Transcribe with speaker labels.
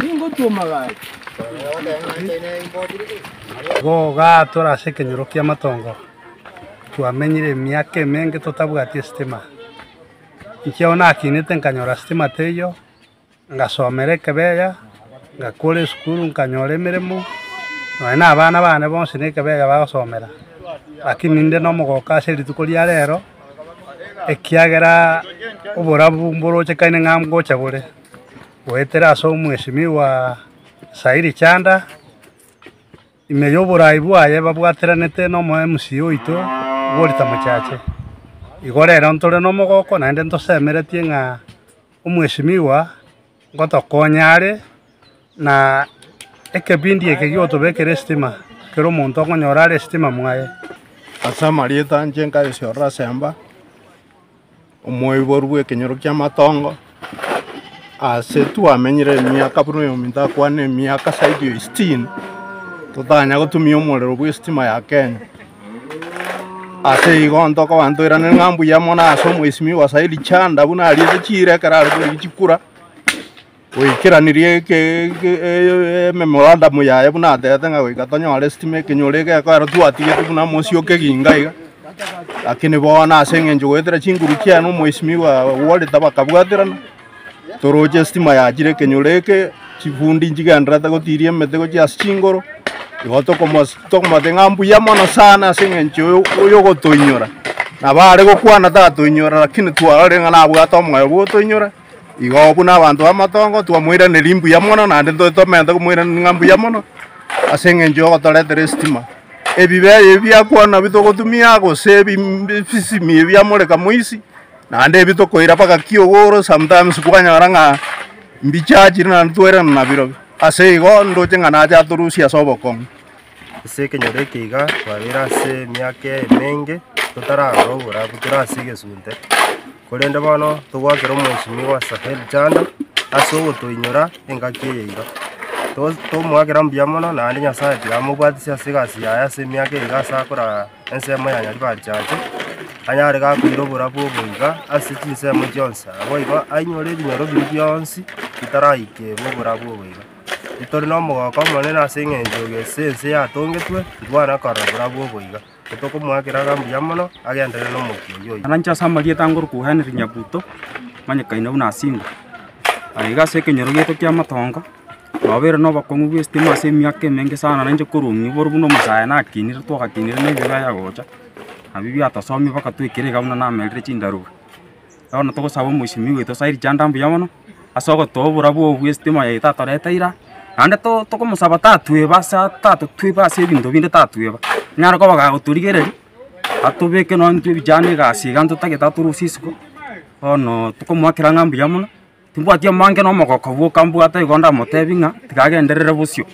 Speaker 1: Ingo tuomagai.
Speaker 2: Goga turase Kenyoro kia Matongo. Twamenyire miaka emenge tutabwatie stima. Ikio nakinite nkanyora stima teyo, ngasomera Kebeya, ngakora esukuru nkanyora emirimo. Na abana bane bonse ne Kebeya bagosomera. Lakini ninde no mugoka ase rituko ria rero ekiagera oborabu mboroche kaine ngamgocha bore. Wetera aso mheshimiwa Sairi Chanda imeyobora ibwaye babwateranete no mo MC oito gorita muchache igorera ntore no mogoko na ndento semeretie nga umheshimiwa ngotokonyare na ekebindi ekegioto bekere stima kero muntu okonyora stima mwaye
Speaker 3: asa marieta njenga yosiora semba omoiboru Kenyoro kia Matongo ase twamenyire miaka buru yominta kwane miaka saidi 16 tutanya gutumia omorero bwa stima ya Kenya ase igondo ko bantoirane ngambu ya mona aso mheshimiwa Sairi Chanda buna aliye chire kararo kuri chikura oikiranirie ke memorandum ya buna tete nga goikatonyore stima Kenyoro ke kwaro twatige buna mocio keginga lakini bona ase ngenjo gwetera chinguru kia no mheshimiwa wale tabakabwaterana toroje stima ya jire Kenyoro ke chifundi njigandra tagotirie metego chia chingoro igoto como tengambu ya mono sana ase ngenjo oyo gotoinyora na bare gokwana tatoinyora lakini tware ngana abwato mwayo gotoinyora igo buna abantu bamatongo twamwira ne limbu ya mono na ndento tomenda kumwira ngambu ya mono ase ngenjo gotoretere stima ebibe byakwana bitogotumia gose bisimi byamoreka muisi na nde bitokoira paka kiogoro sometimes kwanyara nga mbichaji na ntwera na biro ase igo ndoche ngana ja turusia sobokong
Speaker 4: ase Kenyoro kiga twabira ase miaka emenge tutaragora buturasige sunte kolende bono tugwakira mheshimiwa Sairi Chanda ase ogotoinyora engaki yeira tomwakira mbia mono na ndi nyasaye tigamubwatisia ase gasi yaya ase miaka iga asakora ensemo ya nyari bachache anyare gakwira oborabu oboiga ase chinsemo chionsi aboiga ainyore ebinyoro biri bionsi bitaraikebwa oborabu oboiga itori no omogoko omonene ase eng'encho gese ense yatongetwe twana korora oborabu oboiga tokomwakera gambuya mono agenderere na omokio oyo
Speaker 5: anancha samarieta ngoro kuhaniri Nyabuto manyakaine buna asingo aiga ase Kenyoro gete kia Matongo babere no bakongu bwa stima ase miaka emenge sana nanje korungi boru buno musaya nakinire twagakinire na ibiga yagocha abibi atasomi baka twikire gabuna na merire chindaru ona togosaba mheshimiwa wetu Sairi Chanda mbuya mono asogo tobura bwo bwa stima ya itatoreta ira ande tokomusaba tatwe basa twe basa ebinto binde tatwe ba nyara ko baga uturigereri atubeke no ntwe bijane gasi ganto tageta turusisiko ono tokomwakira ngambuya mono timbwatia mange no mogoko bwo kambu ata igonda motebinga tigagenderere busio